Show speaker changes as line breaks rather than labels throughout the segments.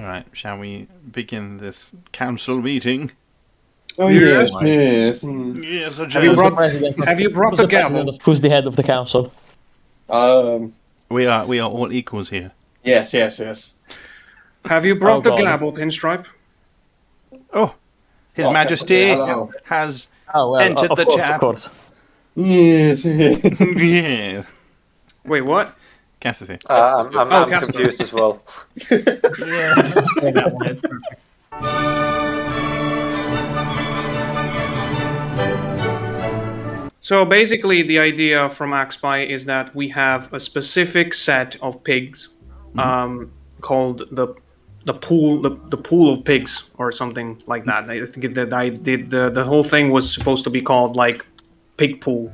right, shall we begin this council meeting?
Oh yes. Mm.
Yes,
Have you brought the gavel?
Who's the head of the council?
We are all equals here.
Yes.
Have you brought the
God.
gavel, Pinstripe?
Oh, His
Oh,
Majesty
hello.
has
Oh, well,
entered
of
the
course,
chat.
Of course.
Yes.
Yeah.
Wait, what?
Cassidy.
I'm
Casper.
confused as well.
So basically, the idea from Axpy is that we have a specific set of pigs, called the pool of pigs or something like that. I think that I did the whole thing was supposed to be called like pig pool.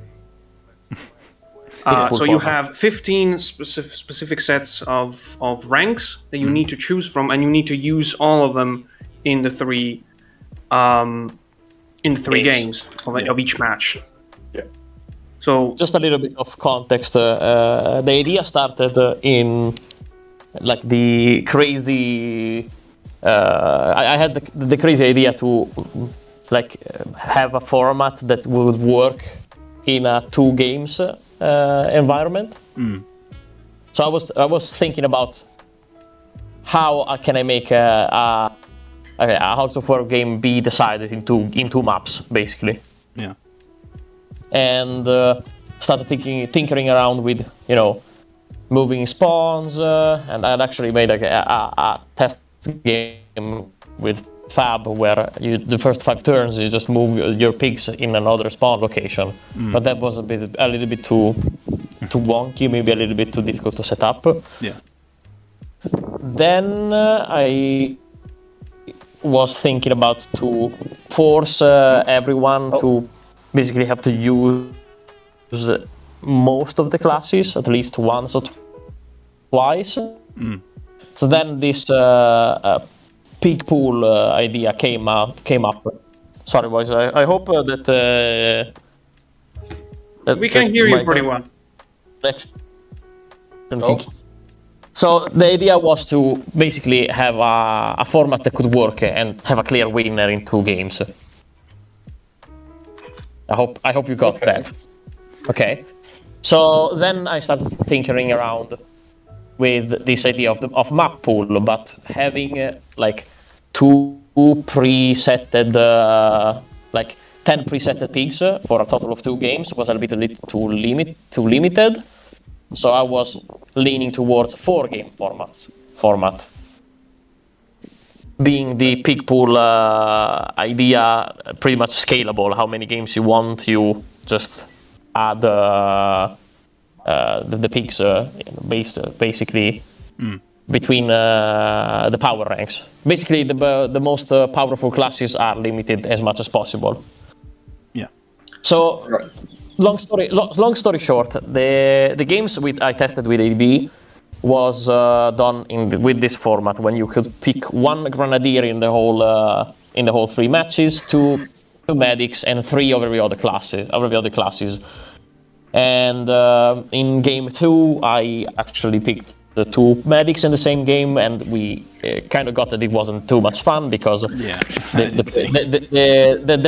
So you have 15 specific sets of ranks that you need to choose from, and you need to use all of them in the three games of each match.
Yeah.
So
Just a little bit of context. The idea started in like the crazy. I had the crazy idea to have a format that would work in a 2 games environment. So I was thinking about how can I make a Hogs of War game be decided in two maps, basically.
Yeah.
And started tinkering around with moving spawns, and I'd actually made a test game with Fab where the first 5 turns you just move your pigs in another spawn location, but that was a little bit too wonky, maybe a little bit too difficult to set up.
Yeah.
Then I was thinking about to force everyone to basically have to use most of the classes at least once or twice. So then this pig pool idea came up. Sorry, boys. I hope that
we can hear you pretty well.
So the idea was to basically have a format that could work and have a clear winner in 2 games. I hope you got that. Okay. So then I started tinkering around with this idea of map pool, but having 2 pre-setted, 10 pre-setted pigs for a total of 2 games was a bit too limited. So I was leaning towards 4 game format. Being the pig pool idea pretty much scalable, how many games you want, you just add the pigs basically between the power ranks. Basically, the most powerful classes are limited as much as possible.
Yeah.
So, long story short, the games I tested with ADB was done with this format when you could pick 1 grenadier in the whole 3 matches, 2 medics, and 3 of every other classes. And in game 2, I actually picked the 2 medics in the same game, and we kind of got that it wasn't too much fun because the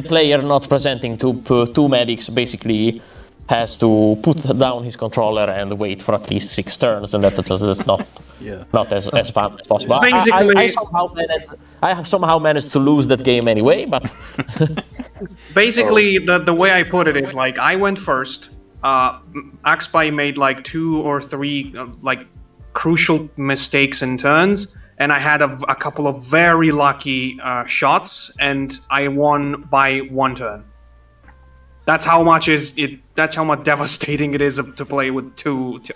player not presenting 2 medics basically has to put down his controller and wait for at least 6 turns, and that's not as fun as possible.
Basically,
I somehow managed to lose that game anyway, but
basically the way I put it is I went first. Axpy made 2 or 3 crucial mistakes in turns, and I had a couple of very lucky shots, and I won by 1 turn. That's how much devastating it is to play with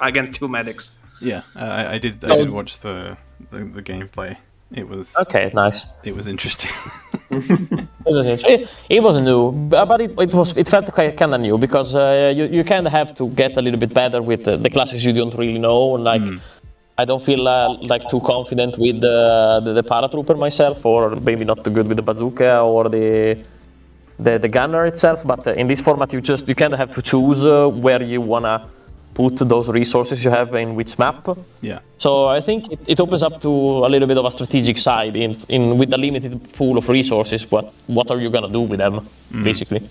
against 2 medics.
Yeah, I did watch the gameplay. It was
okay, nice.
It was interesting.
It wasn't new, but it felt kind of new because you kind of have to get a little bit better with the classes you don't really know. I don't feel too confident with the paratrooper myself, or maybe not too good with the bazooka or the gunner itself. But in this format, you kind of have to choose where you wanna put those resources you have in which map.
Yeah.
So I think it opens up to a little bit of a strategic side in with a limited pool of resources. What are you gonna do with them, basically?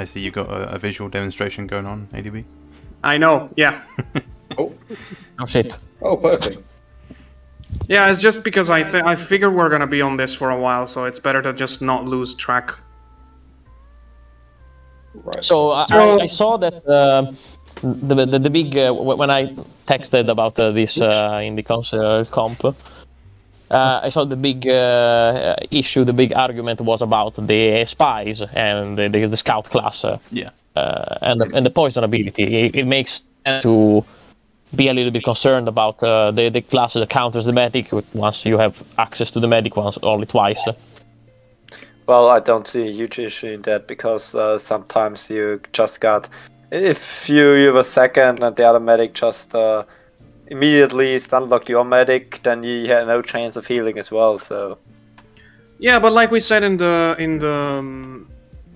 I see you got a visual demonstration going on, ADB.
I know, yeah.
Oh,
Oh shit.
oh, perfect.
Yeah, it's just because I figure we're gonna be on this for a while, so it's better to just not lose track.
Right.
So I saw that the big when I texted about this in the console comp, I saw the big issue, the big argument was about the spies and the scout class,
Yeah.
and the poison ability. It makes sense to be a little bit concerned about the class that counters the medic once you have access to the medic once only twice.
Well, I don't see a huge issue in that because sometimes you just got, if you were second and the other medic just immediately stunlocked your medic, then you had no chance of healing as well. So
Yeah, but like we said in the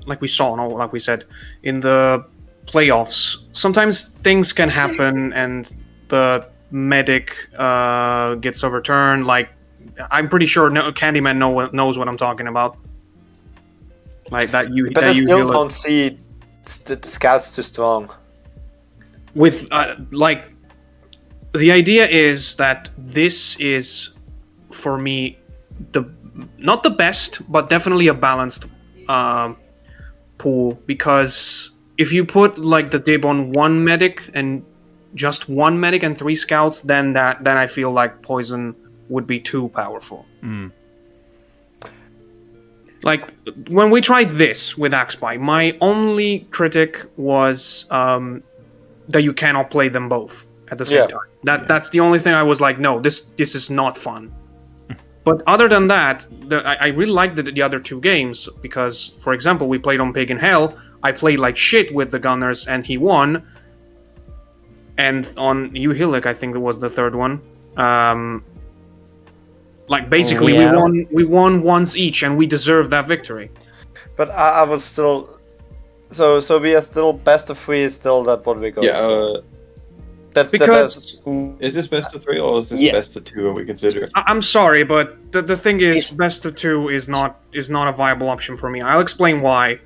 like we said in the playoffs, sometimes things can happen and the medic gets overturned. Like I'm pretty sure Candyman knows what I'm talking about. Like that you.
but
that
I
you
still
heal it.
don't see the scouts too strong.
With like the idea is that this is for me not the best but definitely a balanced pool, because if you put like the dib on one medic and just one medic and 3 scouts, then I feel like poison would be too powerful. Like, when we tried this with Axby, my only critic was that you cannot play them both at the same time. That's the only thing I was like, no, this is not fun. But other than that, I really liked the other 2 games, because, for example, we played on Pig in Hell, I played like shit with the Gunners, and he won. And on Uhilic, I think that was the 3rd one. Like basically, we won once each, and we deserved that victory.
But I was still, so we are still best of 3 is still that what we're going for. That's
Because
Is this best of 3 or is this best of 2? Are we considering?
I'm sorry, but the thing is, best of 2 is not a viable option for me. I'll explain why.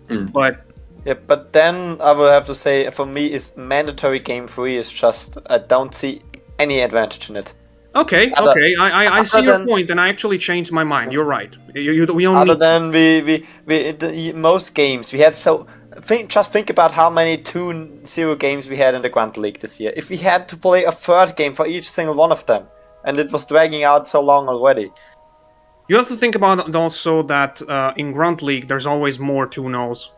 But
yeah, but then I will have to say, for me, is mandatory game 3 is just, I don't see any advantage in it.
okay, I see your point, and I actually changed my mind. You're right. We don't
Other
need...
than most games we had, so just think about how many 2-0 games we had in the Grand League this year. If we had to play a 3rd game for each single one of them, and it was dragging out so long already.
You have to think about also that in Grand League, there's always more 2-0s.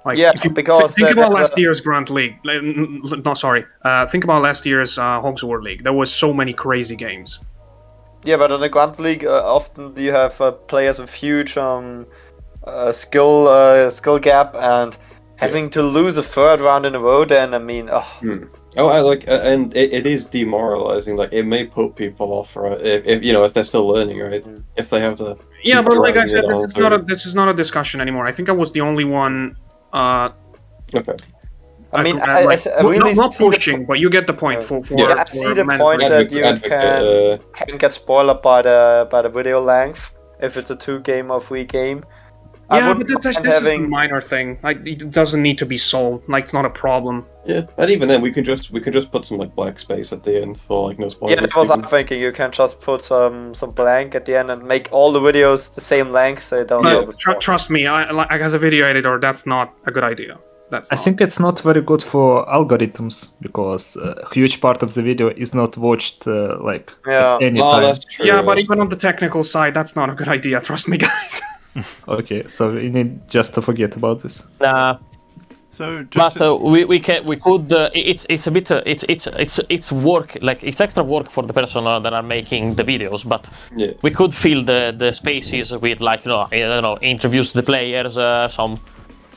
Like,
Yeah,
if you
because
think about
there's
last year's Grand League. No, sorry. Think about last year's Hogs World League. There was so many crazy games.
Yeah, but in the Grand League, often you have players with huge skill gap, and having to lose a 3rd round in a row. Then I mean,
Oh, I like, and it is demoralizing. Like, it may put people off, right? If they're still learning, right? If they have to.
Yeah, but like I
grinding
said,
it
this is not a discussion anymore. I think I was the only one.
Okay.
I mean, I really
not
see the
pushing, but you get the point.
I see the point that you can get spoiled by the video length if it's a 2-game or 3-game.
Yeah, but that's just a minor thing. Like, it doesn't need to be solved. Like, it's not a problem.
Yeah, and even then, we could just put some like black space at the end for like no spoilers.
Yeah, that was I'm thinking. You can just put some blank at the end and make all the videos the same length, so you don't know.
Trust me, as a video editor, that's not a good idea.
I think it's not very good for algorithms, because a huge part of the video is not watched at any time.
That's true.
Yeah, but even on the technical side, that's not a good idea. Trust me, guys.
Okay, so we need just to forget about this.
So, just
we could. It's a bit. It's work. Like, it's extra work for the person that are making the videos. But we could fill the spaces with, like, introduce the players, some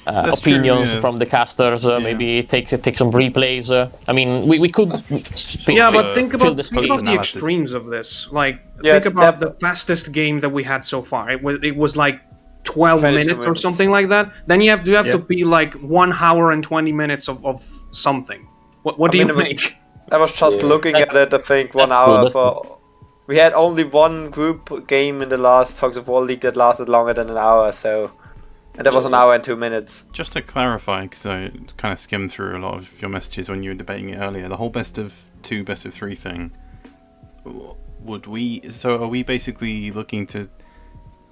opinions from the casters. Maybe take some replays. I mean, we could.
But think about the extremes of this. Like, think about the fastest game that we had so far. It was like 12
22
minutes or
minutes.
something like that, then you have to
Yeah.
be like 1 hour and 20 minutes of something. What do
I mean,
you
it was-
think?
I was just
Yeah.
looking at it. I think 1
That's
hour
cool, that's
for. We had only one group game in the last Hogs of War League that lasted longer than an hour, so. And that was an hour and 2 minutes.
Just to clarify, because I kind of skimmed through a lot of your messages when you were debating it earlier, the whole best of 2, best of 3 thing, are we basically looking to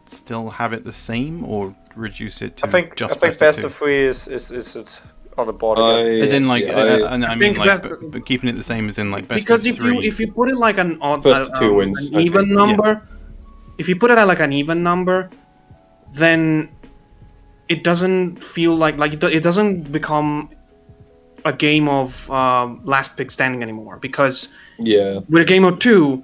still have it the same or reduce it to
I think
just
best
two?
of 3 is it on the board again.
As in, like, and I mean,
think
like,
that-
but keeping it the same as in, like, best
Because
of 3.
if you put it like an odd,
First 2 wins,
an
I
even
think.
number, if you put it at like an even number, then it doesn't feel like it doesn't become a game of last pick standing anymore. Because
Yeah.
with a game of 2,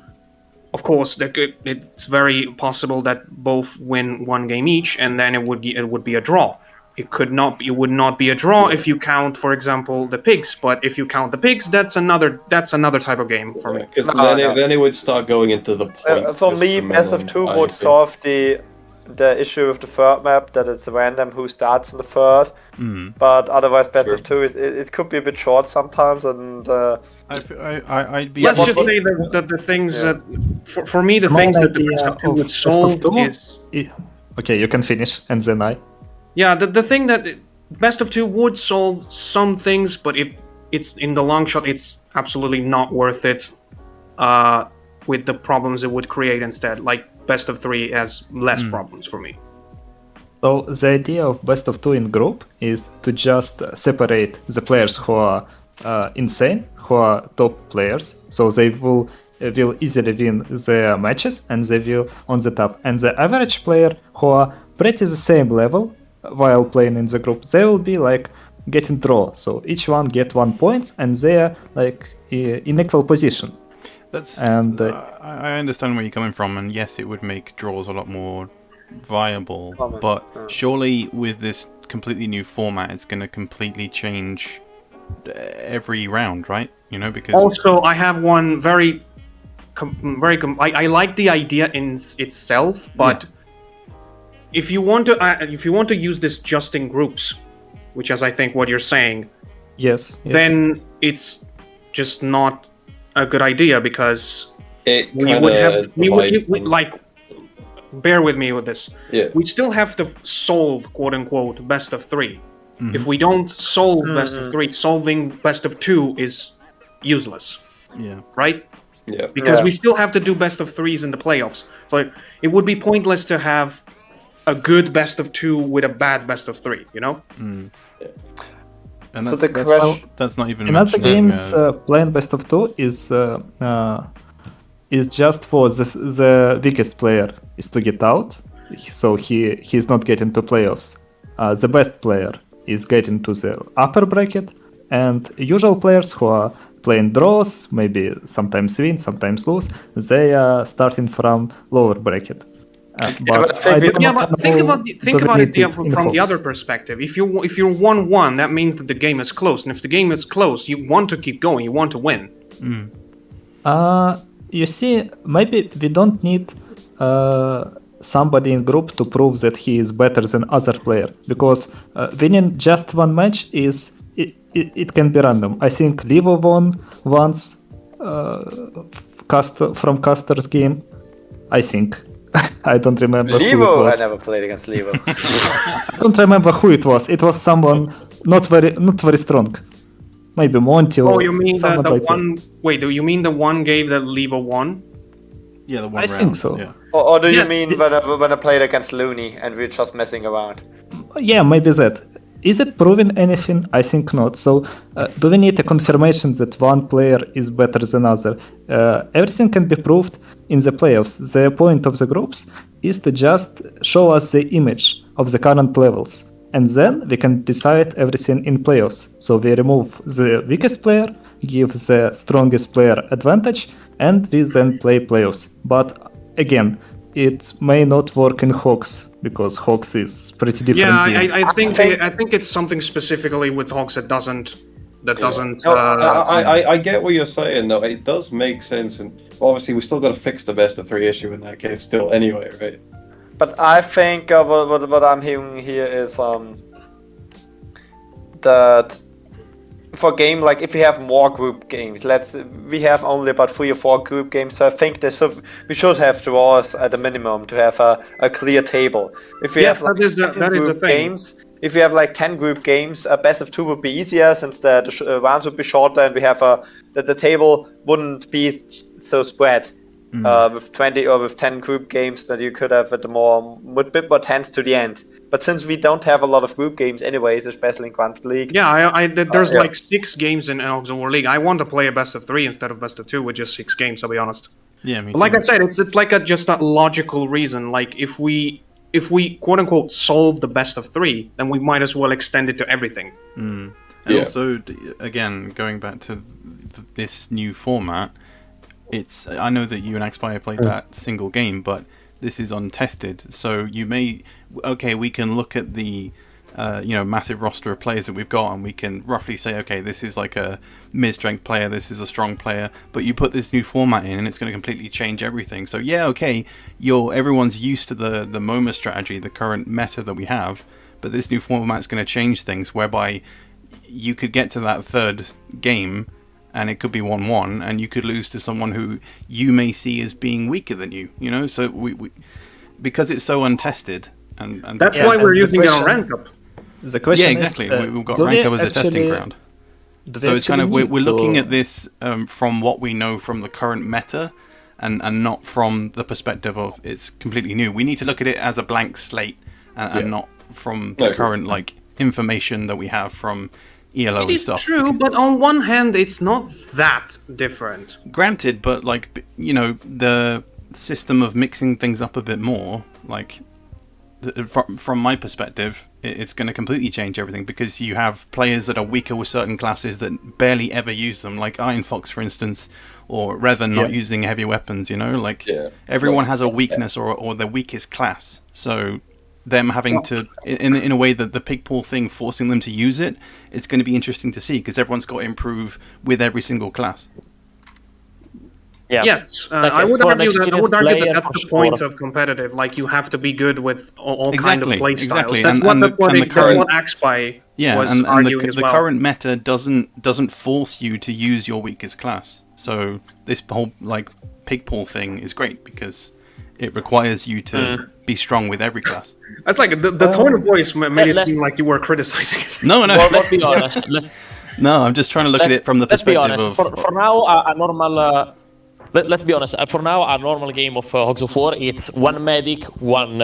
of course, it's very possible that both win 1 game each, and then it would be a draw. It would not be a draw if you count, for example, the pigs. But if you count the pigs, that's another type of game for me.
Because
No, no.
then it would start going into the point.
For me, best of 2 would solve the issue with the third map, that it's random who starts in the third. But otherwise, best of 2 it could be a bit short sometimes, and
I'd be.
Let's
what-
just
what-
say that the things
Yeah.
that for me the
My
things that the
idea
best of 2
of
would
best of
solve
2
is
Okay, you can finish, and then I.
yeah the thing that best of 2 would solve some things, but it's in the long shot it's absolutely not worth it with the problems it would create instead. Like best of 3 has less problems for me.
So the idea of best of 2 in group is to just separate the players who are insane, who are top players, so they will easily win their matches and they will on the top. And the average player who are pretty the same level while playing in the group, they will be like getting draw. So each one get 1 point and they are like in equal position.
That's.
And,
I understand where you're coming from, and yes, it would make draws a lot more viable.
Common,
But
yeah.
surely, with this completely new format, it's going to completely change every round, right? You know, because
Also, I have one I like the idea in itself, but if you want to use this just in groups, which is I think what you're saying,
Yes.
then it's just not a good idea, because
It
we would have
divides them.
like bear with me with this.
Yeah.
We still have to solve quote unquote best of 3. If we don't solve best of 3, solving best of 2 is useless,
yeah.
right?
Yeah.
Because
Yeah.
we still have to do best of 3s in the playoffs. So it would be pointless to have a good best of 2 with a bad best of 3, you know?
And
So
that's,
the
that's,
question-
that's not even
In other
mentioning,
games, playing best of 2 is just for the weakest player is to get out, so he's not getting to playoffs. The best player is getting to the upper bracket, and usual players who are playing draws, maybe sometimes win, sometimes lose, they are starting from lower bracket.
but I think we-
don't
Yeah, but think
know
about
dominate
it
it in
from the
Hogs.
other perspective. If you're 1-1, that means that the game is close, and if the game is close, you want to keep going, you want to win.
You see, maybe we don't need somebody in group to prove that he is better than other player, because winning just one match it can be random. I think Levo won once from Caster's game. I think. I don't remember who it
Levo, I
was.
never played against Levo.
I don't remember who it was. It was someone not very strong. Maybe Monty or
Oh, you mean
someone
the
like that.
one? Wait, do you mean the one game that Levo won?
yeah, the one
I
round.
think so.
Yeah.
or do you
Yes.
mean when I played against Looney and we're just messing around?
Yeah, maybe that. Is it proving anything? I think not. So, do we need a confirmation that one player is better than other? Everything can be proved in the playoffs. The point of the groups is to just show us the image of the current levels, and then we can decide everything in playoffs. So we remove the weakest player, give the strongest player advantage, and we then play playoffs. But again, it may not work in Hogs, because Hogs is pretty different.
Yeah,
game.
I think
think-
I think it's something specifically with Hogs that doesn't.
No, I get what you're saying though. It does make sense, and obviously we still got to fix the best of 3 issue in that case still anyway, right?
But I think what I'm hearing here is that for game, like if we have more group games, we have only about 3 or 4 group games, so I think we should have draws at a minimum to have a clear table. If we have like
that is the
group
thing.
games, if we have like 10 group games, a best of 2 would be easier since the rounds would be shorter, and we have the table wouldn't be so spread. With 20 or with 10 group games, that you could have a bit more tense to the end. But since we don't have a lot of group games anyways, especially in Grand League.
Yeah, there's like 6 games in Hogs League. I want to play a best of 3 instead of best of 2 with just 6 games, I'll be honest.
Yeah, me
But like
too.
I said, it's like just a logical reason. Like if we quote unquote solve the best of 3, then we might as well extend it to everything.
And
Yeah.
also, again, going back to this new format, I know that you and Axpire played that single game, but this is untested. So we can look at the massive roster of players that we've got, and we can roughly say, okay, this is like a mid-strength player, this is a strong player. But you put this new format in, and it's going to completely change everything. So yeah, okay, everyone's used to the MoMA strategy, the current meta that we have, but this new format is going to change things, whereby you could get to that third game, and it could be 1-1, and you could lose to someone who you may see as being weaker than you. So we because it's so untested, and
That's
Yeah,
why we're
and the
using it on
question-
rank up.
The question
yeah,
is,
exactly. We've got
do we
rank up as a testing
actually-
ground.
do we
So it's kind of
actually
we're
need
looking
to-
at this from what we know from the current meta, and not from the perspective of it's completely new. We need to look at it as a blank slate, and not from the
No,
current information that we have from ELO
It
and
is
stuff.
true, but on one hand, it's not that different.
Granted, but the system of mixing things up a bit more, from my perspective, it's going to completely change everything, because you have players that are weaker with certain classes that barely ever use them, like Iron Fox, for instance, or Revan not using heavy weapons. Everyone has a weakness or their weakest class. So them having to, in a way that the pig pool thing, forcing them to use it's going to be interesting to see, because everyone's got to improve with every single class.
Yeah.
Yes,
Like
I would
for an
argue that
experienced
that's
player,
the
for
point
sure.
of competitive. Like you have to be good with all kind of
Exactly,
play styles.
exactly.
That's
And
what
the current-
Axpie
Yeah,
was
and
arguing as
the
well.
current meta doesn't force you to use your weakest class. So this whole pig pool thing is great, because it requires you to be strong with every class.
That's like the tone of voice made it
let-
seem like you were criticizing it.
No,
Well, let's be honest.
no. I'm just trying to look at it from the
Let's be
perspective
honest.
of.
For now, a normal. Let's be honest. For now, a normal game of Hogs of War, it's 1 medic, 1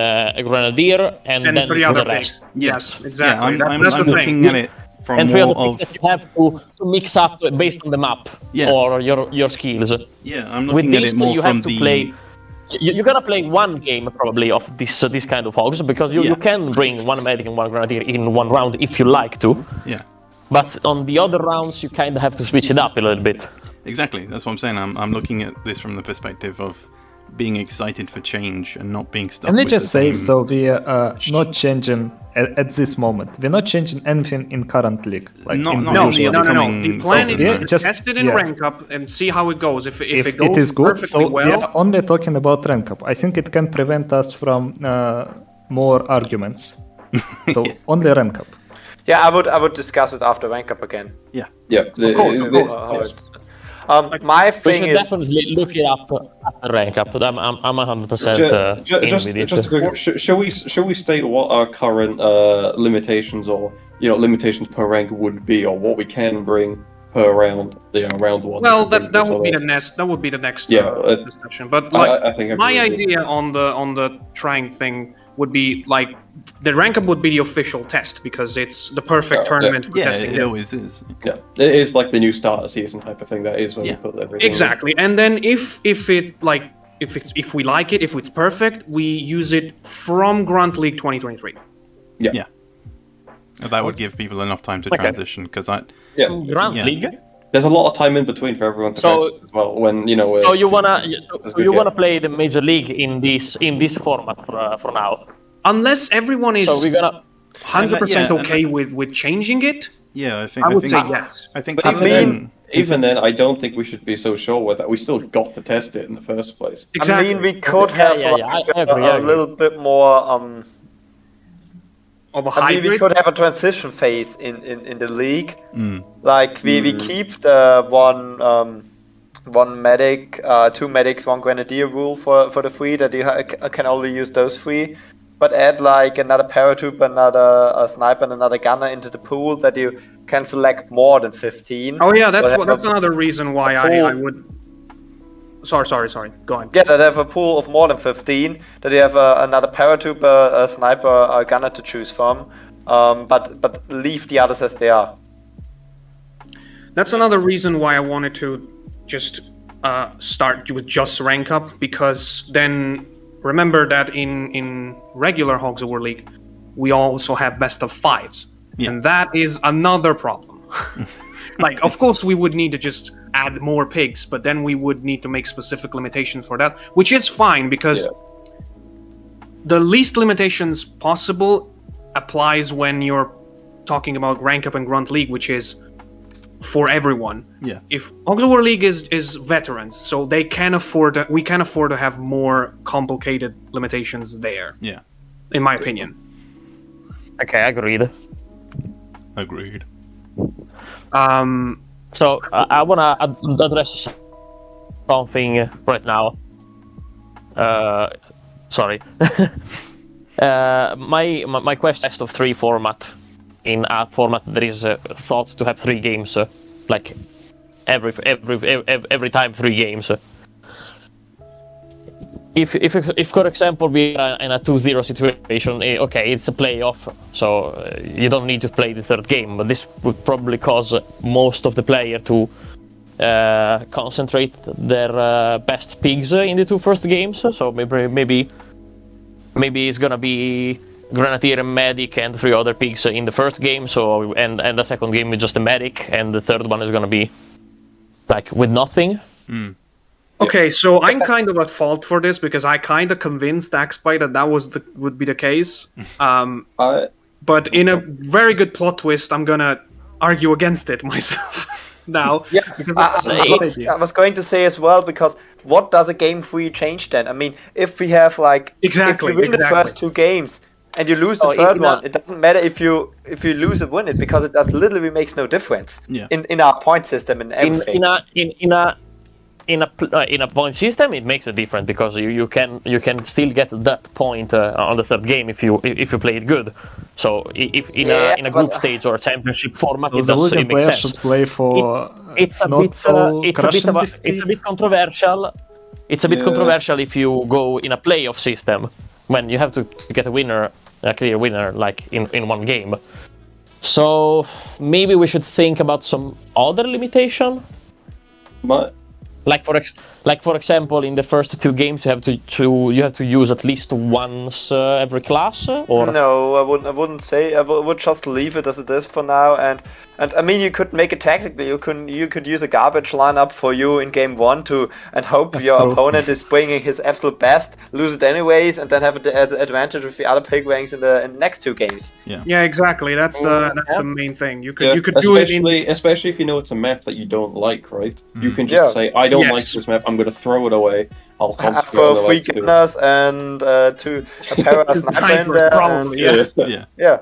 grenadier, and
And
then
3
the
other
rest.
things. Yes,
Yeah,
exactly.
I'm
That's the
looking
thing.
at it from
And 3
more
other things
of.
that you have to mix up based on the map or your skills.
Yeah, I'm
With
looking at
this,
it more
you
from
have to
the.
play. You're gonna play 1 game probably of this kind of Hogs, because you can bring 1 medic and 1 grenadier in 1 round if you like to.
Yeah.
But on the other rounds, you kind of have to switch it up a little bit.
Exactly, that's what I'm saying. I'm looking at this from the perspective of being excited for change and not being stuck
Can I
with
just
the
say,
same...
so we are not changing at this moment. We're not changing anything in current league. Like
Not-
in
not
the
in
usual
the
league.
upcoming
The plan
season,
is
no.
to
Just-
test it in
yeah.
rank up and see how it goes. If
If
it goes
it is good,
perfectly
so we
well,
are only talking about rank up. I think it can prevent us from more arguments. So only rank up.
Yeah, I would discuss it after rank up again.
Yeah.
Yeah.
How it- my
We
thing
should
is
definitely look it up at rank up. I'm 100% in with it.
Just a quick. Shall we state what our current limitations or limitations per rank would be, or what we can bring per round? Round 1.
well, that would be the next discussion. But
I think
my
everybody-
idea on the trying thing would be like the rank up would be the official test, because it's the perfect tournament for
Yeah,
testing
it
it.
always is.
Yeah, it is like the new starter season type of thing. That is where
Yeah.
we put everything.
Exactly, and then if we like it, if it's perfect, we use it from Grunt League 2023.
Yeah. That would give people enough time to
Okay.
transition, because
Yeah,
Grand
Yeah.
League.
there's a lot of time in between for everyone to
So-
practice as well. When
So you wanna
good
wanna
game.
play the Major League in this format for now.
Unless everyone is
So we're gonna
100%
Yeah,
okay with changing it,
yeah, I think
I would
think,
say yes.
I think
But
even
I mean-
then,
even then, I don't think we should be so sure with that. We still got to test it in the first place.
Exactly.
I mean, we could have
I agree, I
a
agree.
little bit more.
Of a
I mean, we
hybrid.
could have a transition phase in the league.
Mm.
Like we keep the one medic, two medics, one grenadier rule for the free that you can only use those three, but add like another paratrooper, another sniper, and another gunner into the pool that you can select more than 15.
Oh yeah, that's
But
that's
have
another reason why I would. Sorry. Go on.
Yeah, that have a pool of more than 15, that you have another paratrooper, a sniper, a gunner to choose from, but leave the others as they are.
That's another reason why I wanted to just start with just rank up, because then remember that in regular Hogs of War League, we also have best of fives, and that is another problem. Like, of course, we would need to just add more pigs, but then we would need to make specific limitations for that, which is fine because the least limitations possible applies when you're talking about rank up and grunt league, which is for everyone.
Yeah.
If Hogs of War League is veterans, so they can afford we can afford to have more complicated limitations there.
Yeah.
In my opinion.
Okay, agreed.
Agreed.
So I wanna address something right now. Sorry. My quest best of 3 format, in a format that is thought to have 3 games, like every time 3 games. If for example we are in a 2-0 situation, okay, it's a playoff, so you don't need to play the third game, but this would probably cause most of the player to concentrate their best pigs in the 2 first games. So maybe it's gonna be Grenadier and Medic and 3 other pigs in the first game. So and the second game is just a Medic, and the third one is gonna be like with nothing.
Okay, so I'm kind of at fault for this because I kind of convinced Axby that would be the case. But in a very good plot twist, I'm gonna argue against it myself now.
Yeah,
because
I was going to say as well, because what does a game 3 change then? I mean, if we have like if you win the first 2 games and you lose the third one, it doesn't matter if you lose or win it, because it does literally makes no difference in our point system and everything.
In a point system, it makes a difference because you can still get that point on the third game if you play it good. So if in a group stage or a championship format,
So the losing player
makes sense.
should play for
It's a
not
bit
so
it's a bit controversial. It's a bit controversial if you go in a playoff system when you have to get a clear winner, like in one game. So maybe we should think about some other limitation. Like for example, in the first 2 games, you have to use at least once every class, or
no, I wouldn't say. I would just leave it as it is for now. And I mean, you could make it tactically. You could use a garbage lineup for you in game 1 and hope your opponent is bringing his absolute best, lose it anyways, and then have it as an advantage with the other pig ranks in the next 2 games.
Yeah, exactly. That's the main thing. You could do it
especially if you know it's a map that you don't like, right? You can just say, I don't like this map. I'm going to throw it away. I'll concentrate on the
3
next 2.
gunners and a para sniper in there.
Probably,
and, yeah.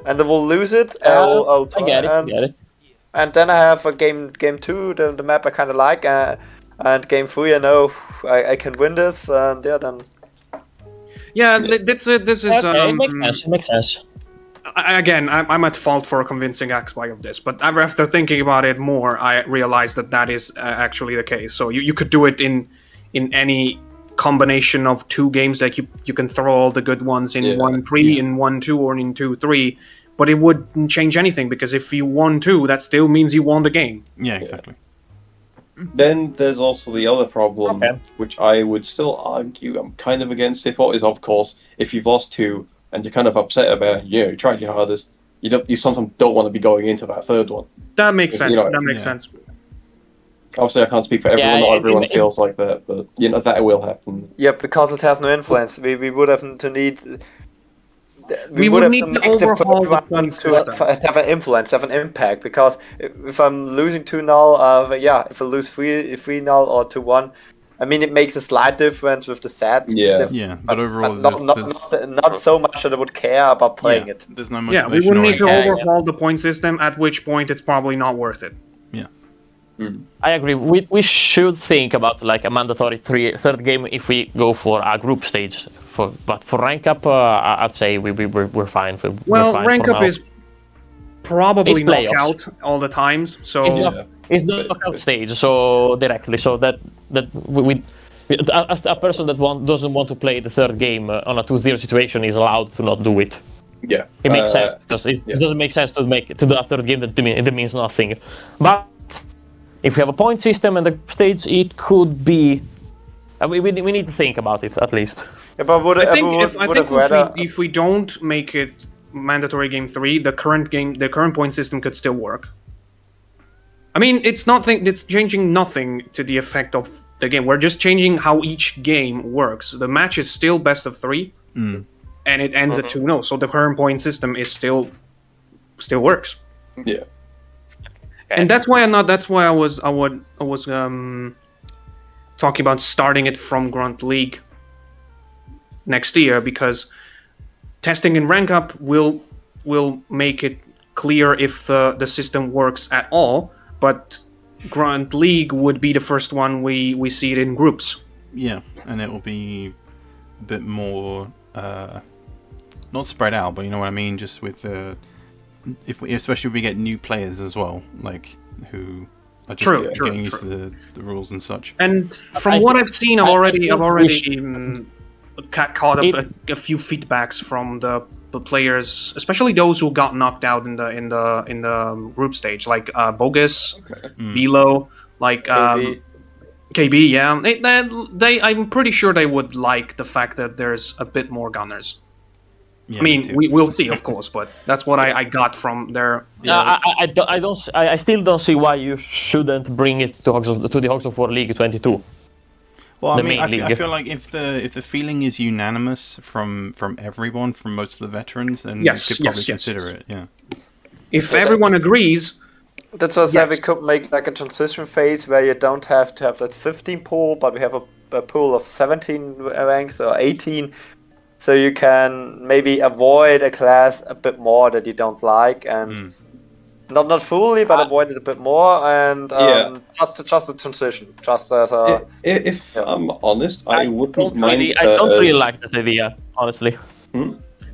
And then we'll lose it. I'll try,
I get it.
And then I have a game 2, the map I kind of like, and game 3 I know I can win this, and then.
Yeah, this is.
Okay, it makes sense.
Again, I'm at fault for convincing Axby of this, but after thinking about it more, I realized that is actually the case. So you could do it in any combination of 2 games, like you can throw all the good ones in 1-3, in 1-2, or in 2-3, but it wouldn't change anything, because if you won 2, that still means you won the game.
Yeah, exactly.
Then there's also the other problem, which I would still argue I'm kind of against it for, is of course, if you've lost 2, and you're kind of upset about it, you tried your hardest, you sometimes don't want to be going into that third one.
That makes sense.
That
makes sense.
Obviously, I can't speak for everyone. Not everyone feels like that, but that will happen.
Yeah, because it has no influence. We would have to need.
We would need to overhaul the point
to
system.
have an influence, have an impact. Because if I'm losing 2-0, if I lose 3-0 or 2-1, I mean, it makes a slight difference with the stats.
Yeah, but overall,
not so much that I would care about playing it.
There's no
Yeah,
motivation.
we would need to
or
overhaul the point system, at which point it's probably not worth it.
Yeah.
I agree. We should think about like a mandatory third game if we go for a group stage. But for rank up, I'd say we're fine.
Well,
fine
rank
for
up
now.
is probably
It's playoffs.
knockout all the times. So
It's the knockout stage, so directly, so that a person that doesn't want to play the third game on a 2-0 situation is allowed to not do it.
Yeah,
It makes sense because it doesn't make sense to do a third game that means nothing. But if we have a point system and the stage, it could be. We need to think about it at least.
Yeah, but
I think if we don't make it mandatory game 3, the current point system could still work. I mean, it's changing nothing to the effect of the game. We're just changing how each game works. The match is still best of 3, and it ends at 2-0. So the current point system is still works.
Yeah.
And that's why I was talking about starting it from Grunt League next year, because testing in rank up will make it clear if the system works at all. But Grunt League would be the first one we see it in groups.
Yeah, and it will be a bit more not spread out, but you know what I mean. Just with especially if we get new players as well, like who are just getting used to the rules and such.
And from what I've seen, I've already caught up a few feedbacks from the players, especially those who got knocked out in the group stage, like Bogus, Velo, like KB. Yeah, they I'm pretty sure they would like the fact that there's a bit more gunners.
Yeah,
I mean, we'll see, of course, but that's what I got from their.
I still don't see why you shouldn't bring it to the Hogs of War League 22.
Well, I mean, I feel like if the feeling is unanimous from everyone, from most of the veterans, then we could probably consider it. Yeah.
If everyone agrees.
That's what I said. We could make like a transition phase where you don't have to have that 15 pool, but we have a pool of 17 ranks or 18, so you can maybe avoid a class a bit more that you don't like, and not fully, but avoid it a bit more, and just a transition, just as a.
If I'm honest, I wouldn't mind.
I don't really like that idea, honestly.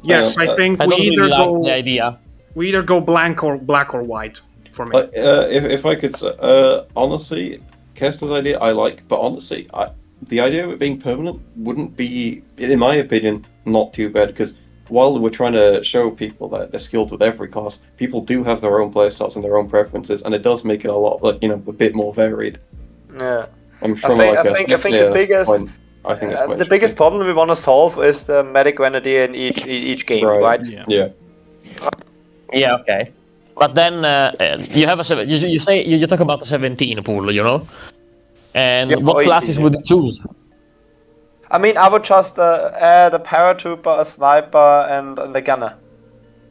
Yes, I think
I
we
don't
either
really
go
like the idea.
We either go black or white for me.
If I could, honestly, Kester's idea I like, but honestly, the idea of it being permanent wouldn't be, in my opinion, not too bad, because while we're trying to show people that they're skilled with every class, people do have their own playstyles and their own preferences, and it does make it a lot, like, a bit more varied.
Yeah,
I'm sure.
I think the biggest problem we want to solve is the medic grenadier in each game, right?
Yeah.
Yeah, okay. But then you have you talk about the 17 pool, and what classes would you choose?
I mean, I would just add a paratrooper, a sniper, and a gunner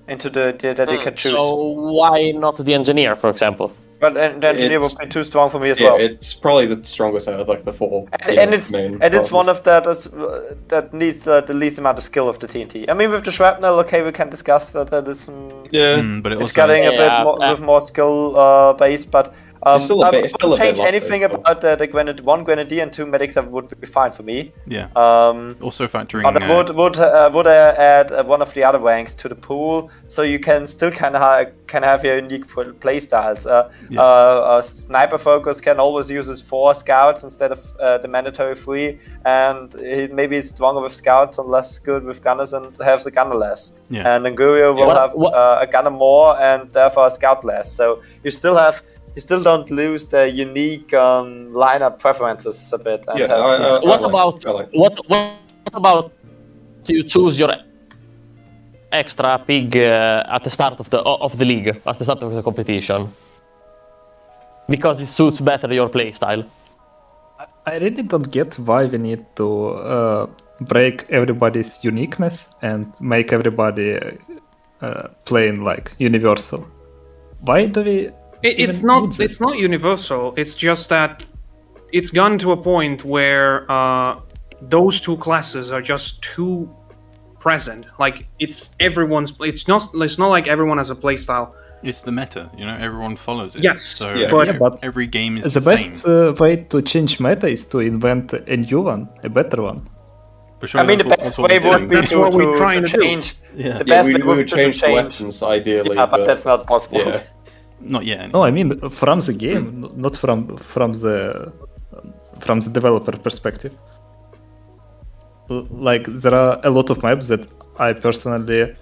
into that you can choose.
So why not the engineer, for example?
But the engineer would be too strong for me as well.
It's probably the strongest out of like the 4.
And it's one of that needs the least amount of skill of the TNT. I mean, with the shrapnel, okay, we can discuss that. That is
but
it's getting a bit more with more skill base, but. I wouldn't change anything about the one grenadier and 2 medics. That would be fine for me.
Yeah. Also factoring.
But I would add one of the other ranks to the pool, so you can still can have your unique play styles. A sniper focus can always use his 4 scouts instead of the mandatory 3, and he maybe is stronger with scouts and less good with gunners and has a gunner less.
Yeah.
And Angurio will have a gunner more and therefore a scout less. So you still don't lose the unique lineup preferences a bit. And
what about you choose your extra pig at the start of the league, at the start of the competition, because it suits better your playstyle?
I really don't get why we need to break everybody's uniqueness and make everybody playing like universal. Why do we?
It's
even
not.
need this?
It's not universal. It's just that it's gone to a point where those two classes are just too present. Like it's everyone's. It's not like everyone has a playstyle.
It's the meta, everyone follows it.
Yes,
So
yeah.
But
every game is
the
the
best
same.
way to change meta is to invent a new one, a better one.
But surely
I mean, the
that's
best
what
way
we're
would be
doing.
That's what we're
to
trying to do.
change.
Yeah.
The
Yeah,
best
we
way would
would
be to
change the
change.
weapons ideally.
Yeah, but that's not possible.
Yeah.
Not yet.
No, I mean from the game, not from the developer perspective. Like there are a lot of maps that I personally,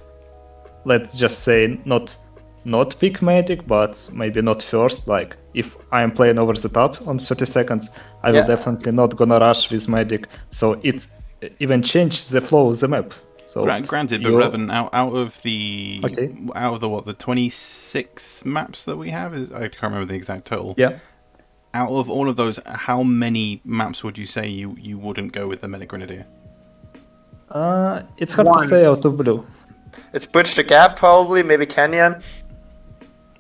let's just say, not pick magic, but maybe not first. Like if I am playing over the top on 30 seconds, I will
Yeah.
definitely not gonna rush with magic. So it even changes the flow of the map. So
Granted, but
you-
Revan, out of the
Okay.
the 26 maps that we have, I can't remember the exact total.
Yeah.
Out of all of those, how many maps would you say you wouldn't go with the Medic Grenadier?
It's hard to
One.
say out of blue.
It's Bridge the Gap, probably, maybe Canyon.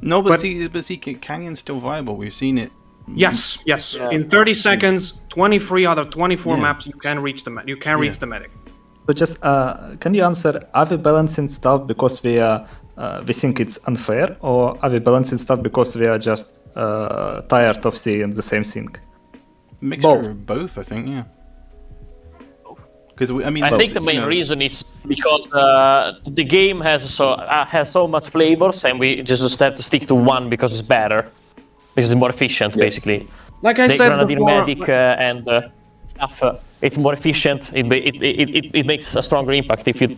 No,
But-
but see, Canyon's still viable. We've seen it.
Yes.
Yeah.
In 30 seconds, 23 out of 24
Yeah.
maps, you can reach the reach
Yeah.
the medic.
So just can you answer? Are we balancing stuff because we think it's unfair, or are we balancing stuff because we are just tired of seeing the same thing?
Mixture
Both.
of both, I think. Yeah. Because
I think the main reason is because the game has so much flavors, and we just have to stick to one because it's better, because it's more efficient, basically.
Like I
The
said
Grenadier
before,
Medic and stuff, it's more efficient. It makes a stronger impact if you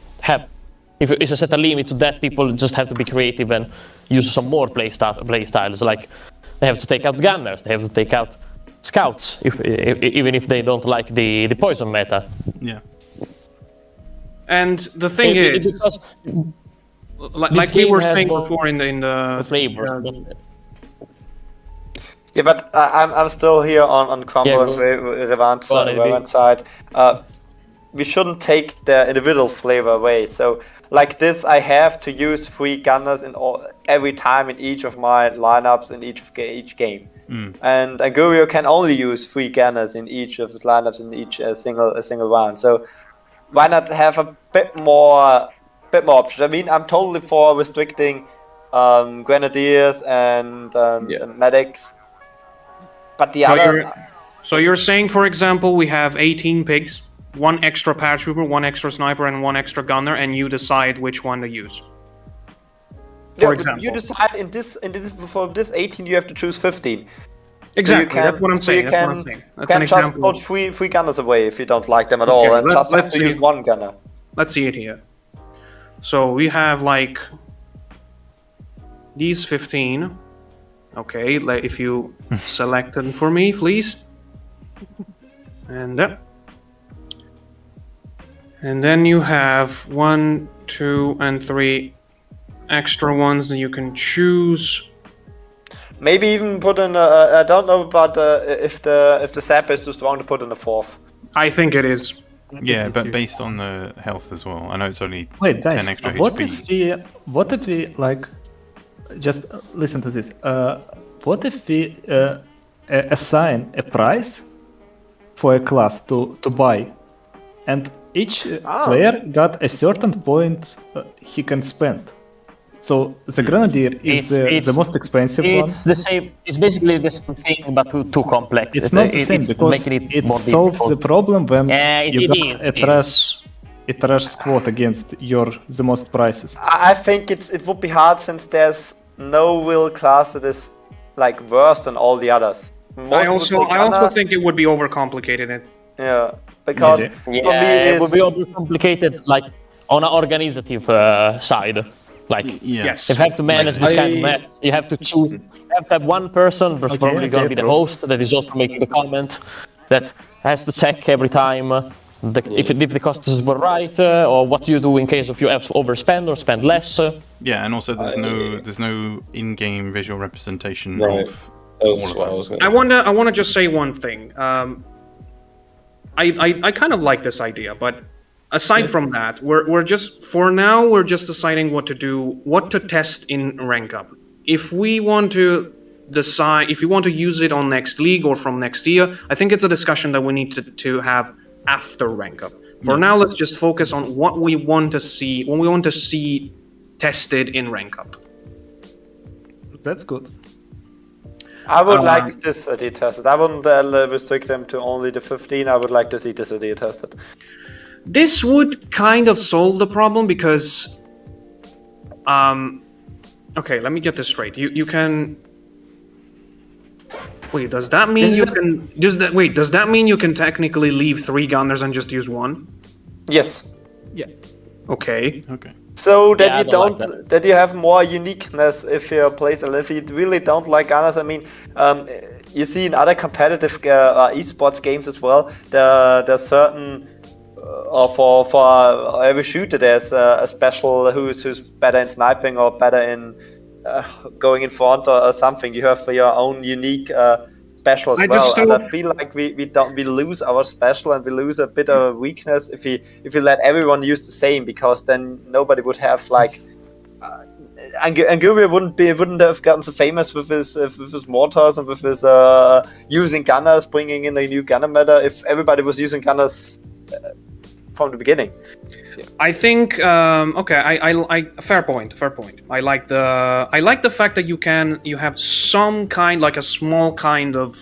set a limit to that. People just have to be creative and use some more play styles. Like they have to take out gunners, they have to take out scouts, even if they don't like the poison meta.
Yeah.
and the thing is,
because
like we
game
were
has
saying
more
before in the
flavors.
Yeah, but I'm still here on Crumble and
go
Revan's
on, Eddie.
side. We shouldn't take the individual flavor away. So, like this, I have to use 3 gunners every time in each of my lineups in each game. And Angurio can only use 3 gunners in each of his lineups in each single round. So, why not have a bit more options? I mean, I'm totally for restricting grenadiers and medics. But the others...
So you're saying, for example, we have 18 pigs, 1 extra paratrooper, 1 extra sniper, and 1 extra gunner, and you decide which one to use. For example,
you decide for this 18 you have to choose 15.
exactly. That's what I'm saying.
You
That's
can,
what I'm saying.
you
That's an
can just
example.
put three gunners away if you don't like them at all, and just have
let's
to use
see.
1 gunner.
Let's see it here. So we have like these 15. Okay, if you select them for me, please. And then you have 1, 2, and 3 extra ones that you can choose.
Maybe even put in I don't know about if the sap is too strong to put in a 4th.
I think it is.
Yeah, but based on the health as well. I know it's only
Wait, guys,
10 extra
what
HP.
if we like just listen to this? What if we assign a price for a class to buy, and each player got a certain point he can spend? So the Grenadier is the most expensive one.
It's the same. It's basically the same thing, but too complex.
It's not the same
it's
because
making it more
solves the
difficult.
problem when you
it
got
is,
a
it
trash squad against the most prices.
I think it would be hard since there's no real class that is like worse than all the others.
I also think it would be overcomplicated.
Yeah, because
Maybe.
for me
it would be overcomplicated, like on an organizative side. Like
Yes.
if you have to manage this kind of map, you have to choose. You have to have one person, who's probably going to be the
true.
host, that is also making the comment, that has to check every time if the costs were right, or what do you do in case if you have to overspend or spend less.
Yeah, and also there's no in-game visual representation
Right.
of
That was
all of
what I
that.
was gonna...
I want to just say one thing. I kind of like this idea, but aside from that, we're just deciding what to test in rank up. If we want to decide if we want to use it on next league or from next year, I think it's a discussion that we need to have after rank up. For now, let's just focus on what we want to see tested in rank up.
That's good.
I would like this idea tested. I wouldn't restrict them to only the 15. I would like to see this idea tested.
This would kind of solve the problem because, okay, let me get this straight. You can. Wait, does that mean you can? Does that mean you can technically leave 3 gunners and just use 1?
Yes.
Yes.
Okay.
So that
Yeah,
you don't, that you have more uniqueness if you place, and if you really don't like gunners. I mean, you see in other competitive esports games as well, there's certain. Or for every shooter, there's a special who's better in sniping or better in going in front or something. You have your own unique special as well. And I feel like we lose our special and we lose a bit of weakness if we let everyone use the same, because then nobody would have like. Anguria wouldn't have gotten so famous with his mortars and with his using gunners, bringing in a new gunner meta if everybody was using gunners from the beginning.
I think I fair point. I like the fact that you have some kind, like a small kind of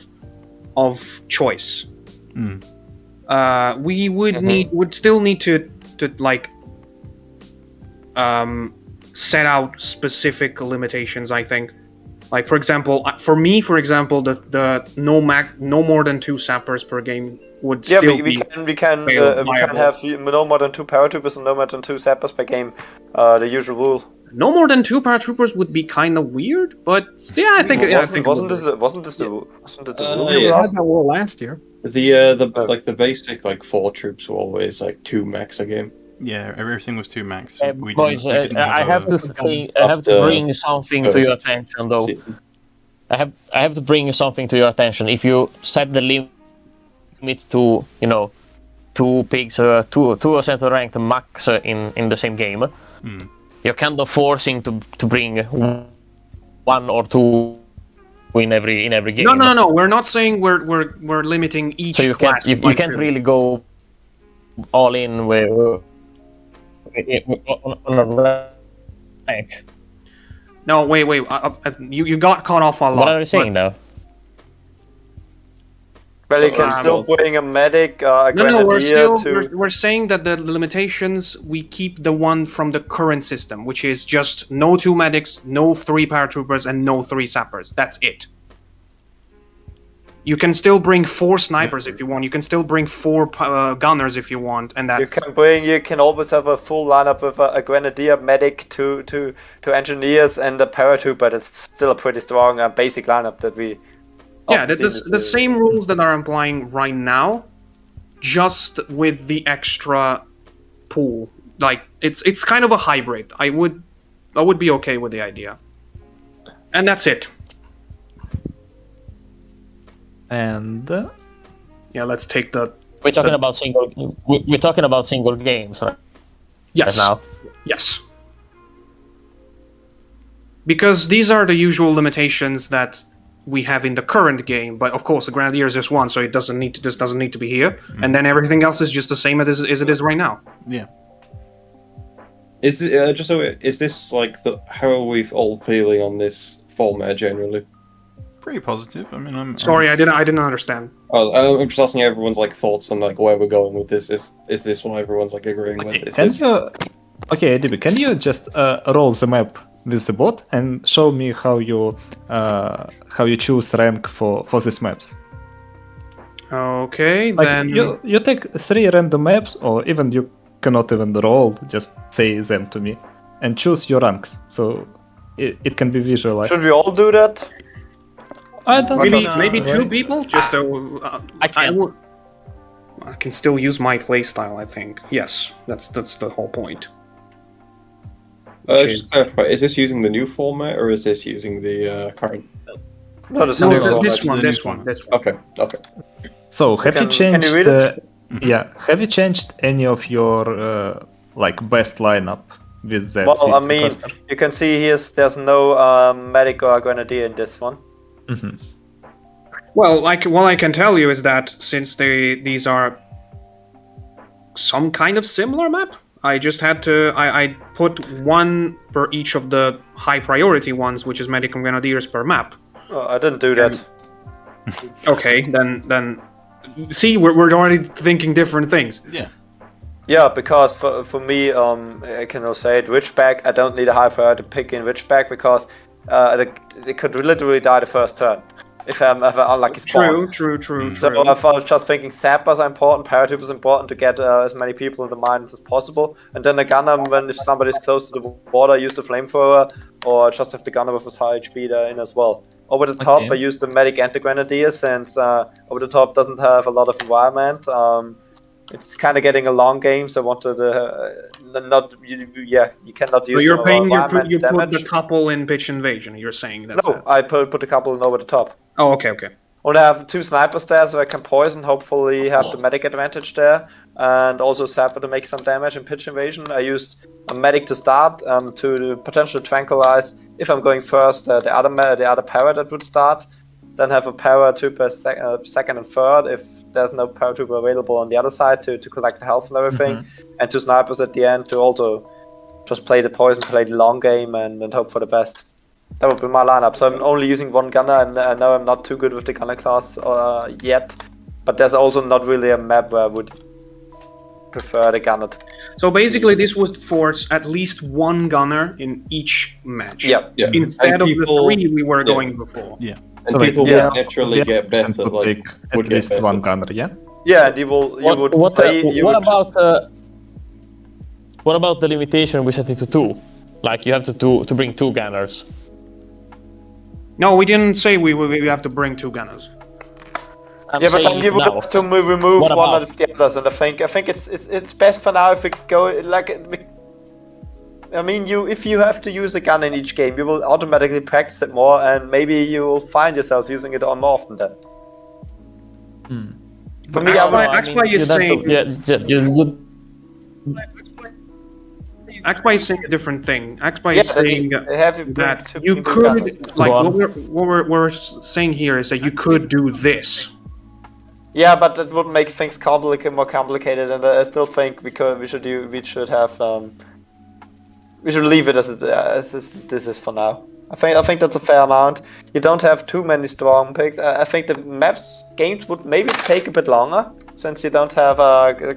choice. We would still need to like set out specific limitations, I think. Like for example, the no more than 2 sappers per game would still
we can have no more than 2 paratroopers and no more than 2 sappers per game. The usual rule.
No more than 2 paratroopers would be kind of weird, but yeah, I think
wasn't this the rule?
We had that rule last year.
The basic like 4 troops were always like 2 max a game.
Yeah, everything was 2 max.
Boys, I have to bring something to your attention, though. I have to bring something to your attention. If you set the limit to 2 pigs, 2 center ranked max in the same game, you're kind of forcing to bring 1 or 2 in every game.
No. We're not saying we're limiting each.
So you can't really go all in on a rank.
No, wait. You got caught off a lot.
What are you saying now?
Well, you can still bring a medic, a grenadier
we're saying that the limitations, we keep the one from the current system, which is just no 2 medics, no 3 paratroopers, and no 3 sappers. That's it. You can still bring 4 snipers if you want. You can still bring 4 gunners if you want, and that's.
You can always have a full lineup with a grenadier, medic, two engineers, and a paratrooper. That's still a pretty strong basic lineup that we.
Yeah, the same rules that are applying right now, just with the extra pool. Like it's kind of a hybrid. I would be okay with the idea, and that's it.
And
yeah, let's take the.
We're talking about single. We're talking about single games, right?
Yes.
Now.
Yes. Because these are the usual limitations that we have in the current game, but of course the Grenadier is just 1, so this doesn't need to be here, and then everything else is just the same as it is right now.
Yeah.
Is this like how are we all feeling on this format generally?
Pretty positive. I mean, I'm
sorry, I didn't understand.
Oh, I'm just asking everyone's like thoughts on like where we're going with this. Is this what everyone's like agreeing with?
Okay, DB, can you just roll the map with the bot and show me how you choose rank for these maps?
Okay,
like
then
you take 3 random maps, or even you cannot even roll, just say them to me and choose your ranks, so it can be visualized.
Should we all do that?
I don't
maybe 2 people. Just I can still use my playstyle. I think yes, that's the whole point.
Just clarify, is this using the new format or is this using the current?
No,
this one.
Okay.
So have you changed? Yeah. Have you changed any of your best lineup with that
Well, I
system
mean,
cluster?
you can see there's no medic or grenadier in this one.
Well, what I can tell you is that since these are some kind of similar map, I just had to I put one per each of the high priority ones, which is medic and grenadiers per map.
Oh, I didn't do that.
Okay, then see, we're already thinking different things.
Yeah.
Yeah, because for me, I can also say it, Witchback, I don't need a high priority pick in Witchback because they could literally die the first turn if I have an unlucky spawn.
True.
So if I was just thinking sappers are important, paratrooper is important to get as many people in the mines as possible, and then a gunner if somebody's close to the water, use the flamethrower, or just have the gunner with his high HP there in as well. Over the top, I use the medic and the grenadier since over the top doesn't have a lot of environment. It's kind of getting a long game, so I wanted you cannot use.
So you're paying you put
damage.
the couple in pitch invasion. You're saying that's
No, I put a couple in over the top.
Oh, okay.
Only have 2 snipers there, so I can poison. Hopefully, have the medic advantage there, and also sapper to make some damage in pitch invasion. I used a medic to start to potentially tranquilize if I'm going first. The other para that would start. Then have a paratrooper second and third if there's no paratrooper available on the other side to collect the health and everything. And 2 snipers at the end to also just play the poison, play the long game, and hope for the best. That would be my lineup. So I'm only using one gunner. I know I'm not too good with the gunner class yet, but there's also not really a map where I would prefer the gunner.
So basically, this would force at least one gunner in each match.
Yeah.
Instead of the 3 we were going before.
Yeah.
And people would naturally get better.
Pick at least one gunner, yeah?
Yeah, and you would play.
What about the limitation we set it to 2? Like you have to bring 2 gunners.
No, we didn't say we have to bring 2 gunners.
I'm
But then
saying
you would
now.
have to remove
What
one
about-
of the others, and I think it's best for now if we go like. I mean, if you have to use a gun in each game, you will automatically practice it more, and maybe you will find yourself using it more often then. For me,
Axpy is saying. Axpy is saying a different thing. Axpy is saying that you could, like, what we're saying here is that you could do this.
Yeah, but that would make things more complicated, and I still think we should leave it as this is for now. I think that's a fair amount. You don't have too many strong picks. I think the games would maybe take a bit longer since you don't have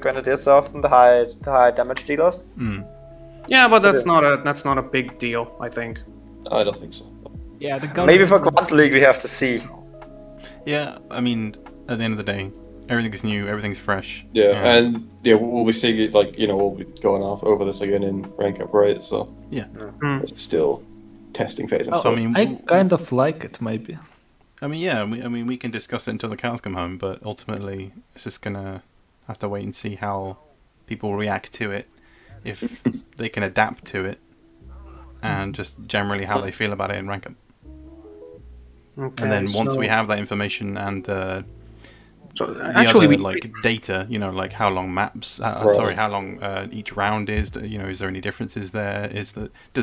grenadiers so often, the high damage dealers.
Yeah, but that's not a big deal, I think.
I don't think so.
Yeah,
Maybe for Quant League we have to see.
Yeah, I mean, at the end of the day, everything's new, everything's fresh.
Yeah, and we'll be seeing it, we'll be going off over this again in rank up, right? So
yeah,
it's still testing phase and
So,
stuff.
I kind of like it, maybe.
I mean, we can discuss it until the cows come home, but ultimately, it's just gonna have to wait and see how people react to it, if they can adapt to it, and just generally how they feel about it in rank up.
Okay,
And then once we have that information and the
actually,
other, data, like how long maps, how long each round is. Is there any differences there? Does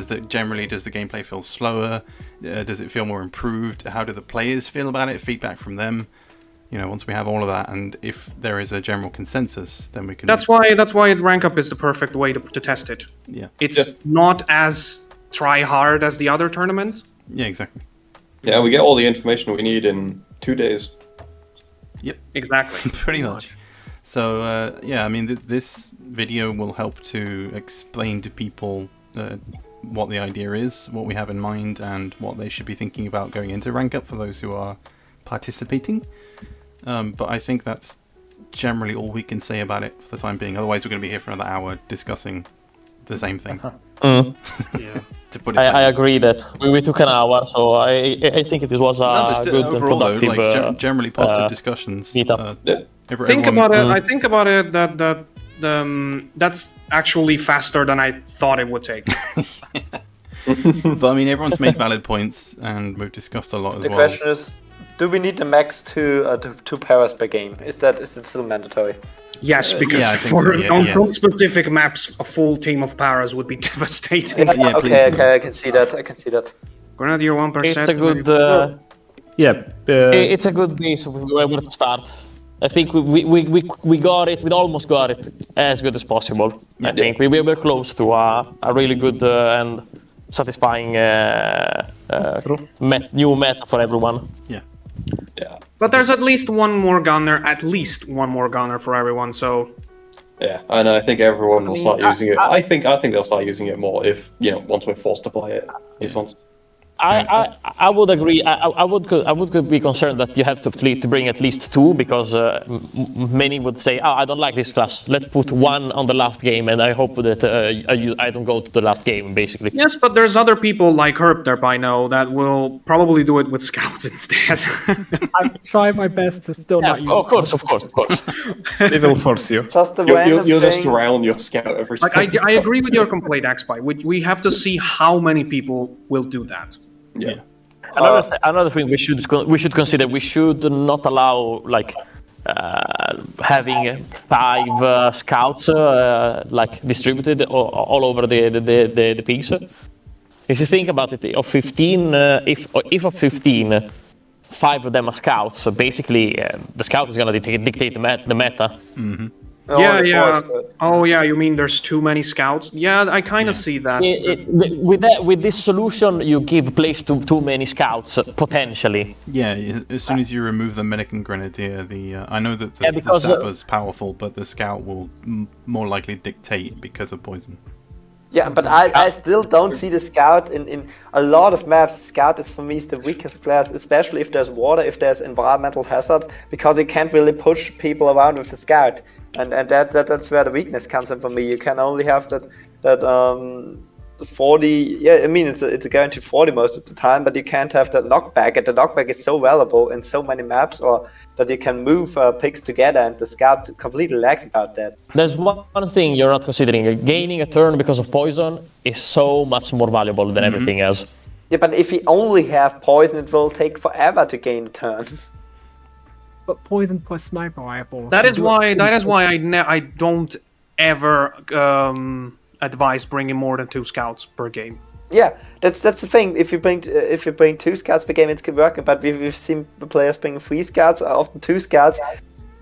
the gameplay feel slower? Does it feel more improved? How do the players feel about it? Feedback from them. Once we have all of that, and if there is a general consensus, then we can.
That's why rank up is the perfect way to test it.
Yeah.
It's not as try hard as the other tournaments.
Yeah, exactly.
Yeah, we get all the information we need in 2 days.
Yep.
Exactly.
Pretty much. So, I mean, this video will help to explain to people what the idea is, what we have in mind, and what they should be thinking about going into rank up for those who are participating. But I think that's generally all we can say about it for the time being. Otherwise, we're going to be here for another hour discussing the same thing.
Yeah.
To put it
I agree that we took an hour, so I think it was a good and
overall,
productive
though, generally positive discussions.
meetup.
Think about it. I think about it that that's actually faster than I thought it would take.
But I mean, everyone's made valid points, and we've discussed a lot as well.
The question is, do we need the max two paras per game? Is it still mandatory?
Yes, because
yeah, I think
for
so, yeah,
on
yes.
specific maps, a full team of paras would be devastating.
Yeah,
okay,
please.
I can see that. I can see that.
Grenadier 1%.
It's a good.
Yeah.
It's a good base where to start. I think we got it. We almost got it as good as possible. I think we were close to a really good and satisfying new meta for everyone.
Yeah.
Yeah.
But there's at least one more gunner for everyone. So
Yeah, and I think everyone will start using it. I think they'll start using it more if once we're forced to play it. These ones.
I would agree. I would be concerned that you have to bring at least two because many would say, "Oh, I don't like this class. Let's put one on the last game, and I hope that I don't go to the last game." Basically.
yes, but there's other people like Herpderp I know that will probably do it with scouts instead.
I'm trying my best to still not use.
Of course.
They will force you.
Just the random
You'll just
thing.
drown your scout every time.
Like I agree with your complaint, Axpy. We have to see how many people will do that.
Yeah.
Another thing we should consider: we should not allow having 5 scouts distributed all over the piece. If you think about it, of 15, if of 15, 5 of them are scouts, so basically the scout is going to dictate the meta.
Mm-hmm.
Yeah. Oh, yeah. You mean there's too many scouts? Yeah, I kind of see that.
With this solution, you give place to too many scouts potentially.
Yeah, as soon as you remove the medic and grenadier, I know that the
because,
sapper's powerful, but the scout will more likely dictate because of poison.
Yeah, but I still don't see the scout in a lot of maps. Scout is for me the weakest class, especially if there's water, if there's environmental hazards, because you can't really push people around with the scout. And that's where the weakness comes in for me. You can only have that 40. Yeah, I mean it's a guaranteed 40 most of the time, but you can't have that knockback. And the knockback is so valuable in so many maps, or that you can move picks together, and the scout completely lacks about that.
There's one thing you're not considering: gaining a turn because of poison is so much more valuable than everything else.
Yeah, but if you only have poison, it will take forever to gain a turn.
But poison plus sniper rifle.
That is why I don't ever advise bringing more than 2 scouts per game.
Yeah, that's the thing. If you bring 2 scouts per game, it's working. But we've seen players bring 3 scouts, often 2 scouts.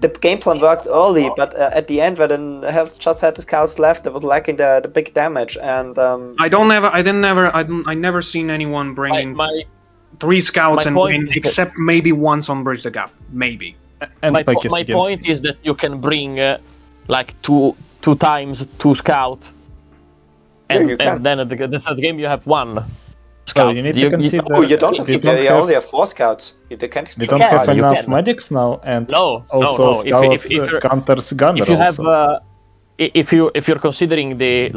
The game plan worked early, but at the end, when they have just had the scouts left, they was lacking the big damage. And
I never seen anyone bringing 3 scouts and win, except maybe once on Bridge the Gap, maybe.
And my point is that you can bring two times 2 scouts. And then at the third game you have 1 scout.
Oh, you need to consider.
You don't have. You only have 4 scouts. You
don't have enough medics now, and also scout counters gunner.
If you have, if you're considering the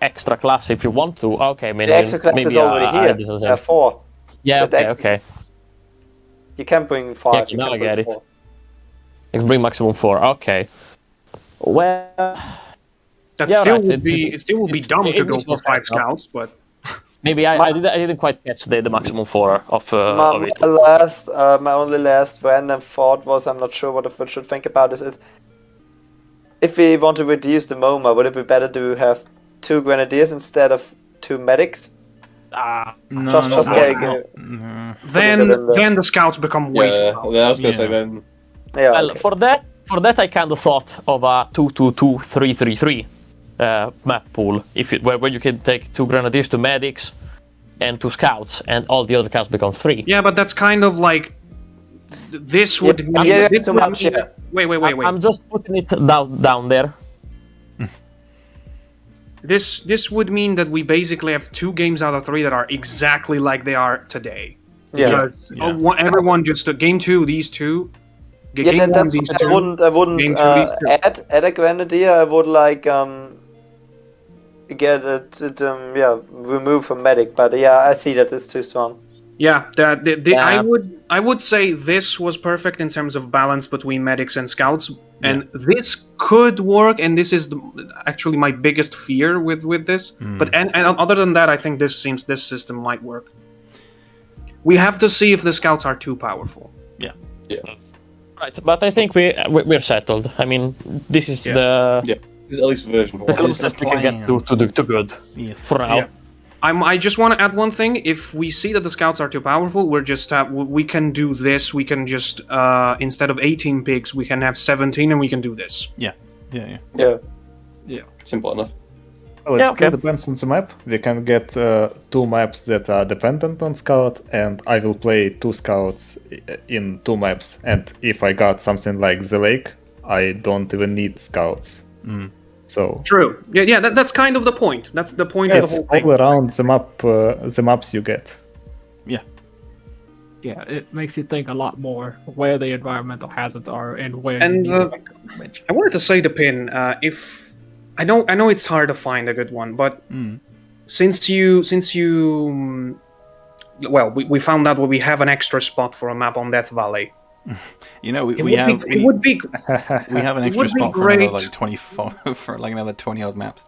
extra class, if you want to, okay, maybe
the extra class is already here. There are 4.
Yeah, okay.
You can bring 5.
Yeah, now I get it. You can bring maximum 4. Okay. Well.
That still would be dumb to go for 5 scouts, but
maybe I didn't quite catch the maximum 4 of it.
My only last random thought was, I'm not sure what I should think about this. If we want to reduce the MoMA, would it be better to have 2 grenadiers instead of 2 medics?
Then the scouts become way too powerful.
I was gonna say then.
Yeah.
Well, for that I kind of thought of a 2-2-2-3-3-3 map pool, where you can take 2 grenadiers, 2 medics, and 2 scouts, and all the other scouts become 3.
Yeah, but that's kind of like this would. Wait.
I'm just putting it down there.
This would mean that we basically have 2 games out of 3 that are exactly like they are today.
Yeah.
Because everyone just game 2, these 2.
Yeah, that's what I wouldn't add a grenadier. I would get it remove a medic. But yeah, I see that it's too strong.
Yeah, I would say this was perfect in terms of balance between medics and scouts, and this could work. And this is actually my biggest fear with this. But and other than that, I think this system might work. We have to see if the scouts are too powerful.
Yeah.
Right, but I think we're settled. I mean, this is the
This is at least version
the
1.
closest we can get to good
Yes.
for now.
Yeah. I just want to add one thing. If we see that the scouts are too powerful, we're just we can do this. We can just instead of 18 pigs, we can have 17, and we can do this.
Yeah.
Simple enough.
Well, it
Yeah,
still
okay.
depends on the map. We can get 2 maps that are dependent on scout, and I will play 2 scouts in 2 maps. And if I got something like the lake, I don't even need scouts. So
True. Yeah. That's kind of the point. That's the point of the
it's
whole thing.
all around the map, the maps you get.
Yeah, it makes you think a lot more where the environmental hazards are and where
And,
you need to make damage.
I wanted to say to Pin, if I know it's hard to find a good one, but since you well, we found out that we have an extra spot for a map on Death Valley.
You know,
It
we
would
have
be, it would be
we have an
it
extra
would be
spot for another
great.
like 24 for like another 20 odd maps.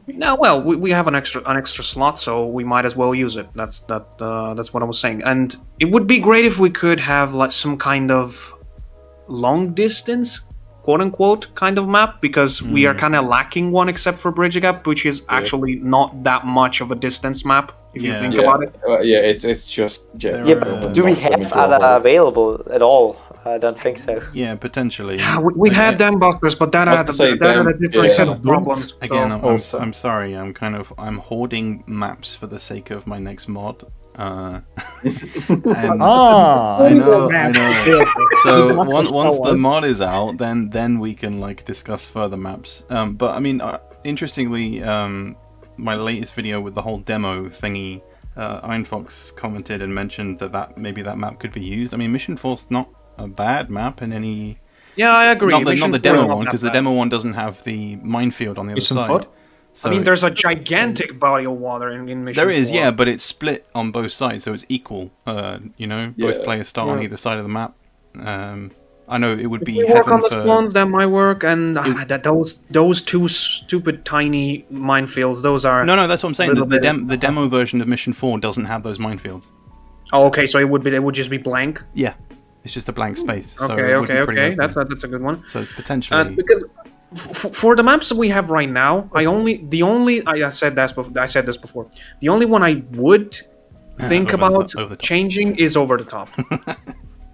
No, well, we have an extra slot, so we might as well use it. That's what I was saying. And it would be great if we could have like some kind of long distance, quote unquote, kind of map, because we are kind of lacking one except for Bridge Gap, which is actually not that much of a distance map if you think about it.
It's just
There
Yeah,
are,
but do we have other available at all? I don't think so.
Yeah, potentially.
Yeah, we had Dam Busters, but that had a different set of problems.
Again,
so.
I'm sorry. I'm hoarding maps for the sake of my next mod. And I know. So once the mod is out, then we can like discuss further maps. But I mean, interestingly, my latest video with the whole demo thingy, Iron Fox commented and mentioned that maybe that map could be used. I mean, Mission 4's not a bad map in any.
Yeah, I agree.
Not the
Mission
demo
4
one, because the demo one doesn't have the minefield on the other
Mission
side.
4?
So
I mean, there's a gigantic body of water in Mission 4.
there is, yeah, but it's split on both sides, so it's equal. Both players start on either side of the map. I know it would be
If we work on
heaven
the
for.
spawns, that might work, and those 2 stupid tiny minefields, those are.
No, that's what I'm saying.
Little bit.
The demo version of Mission 4 doesn't have those minefields.
Oh, okay, so it would just be blank.
Yeah, it's just a blank space. So
Okay,
it would be pretty
okay.
open.
That's a good one.
So it's potentially.
Because for the maps that we have right now, I said this before. The only one I would think about
over the top.
changing is Over the Top.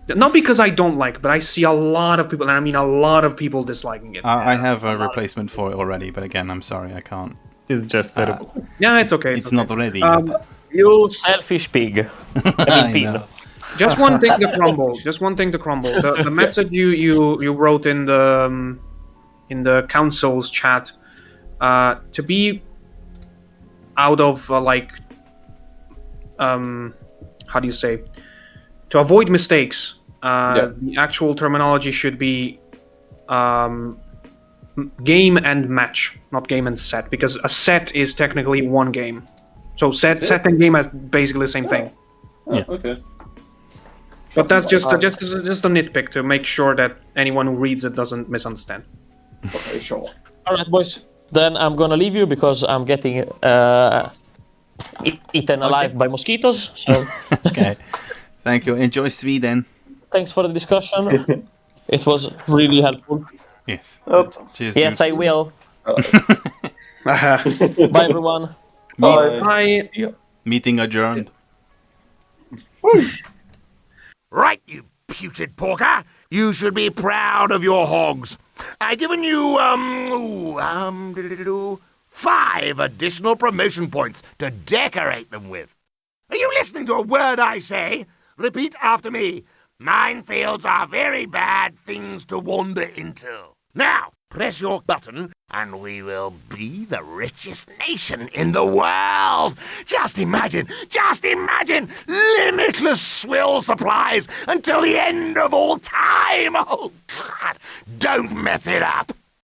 Not because I don't like it, but I see a lot of people, and I mean a lot of people disliking it.
I have a replacement for it already, but again, I'm sorry, I can't.
It's just terrible.
Yeah, it's okay.
It's
okay.
not ready.
You selfish pig.
I
pin.
know.
Just one thing to crumble. The message you wrote in the council's chat, to be out of how do you say, to avoid mistakes. The actual terminology should be game and match, not game and set, because a set is technically one game. So set and game is basically the same thing.
Yeah. Okay.
But that's just a nitpick to make sure that anyone who reads it doesn't misunderstand.
Okay, sure.
All right, boys. Then I'm gonna leave you because I'm getting eaten alive by mosquitoes. So
Okay. Thank you. Enjoy Sweden.
thanks for the discussion. It was really helpful.
Yes.
Oh.
Cheers.
Yes, I will. Bye, everyone.
Bye.
Meeting adjourned.
Right, you putrid porker. You should be proud of your hogs. I've given you, 5 additional promotion points to decorate them with. Are you listening to a word I say? Repeat after me. Minefields are very bad things to wander into. Now, press your button and we will be the richest nation in the world. Just imagine, limitless swill supplies until the end of all time. Oh, God, don't mess it up.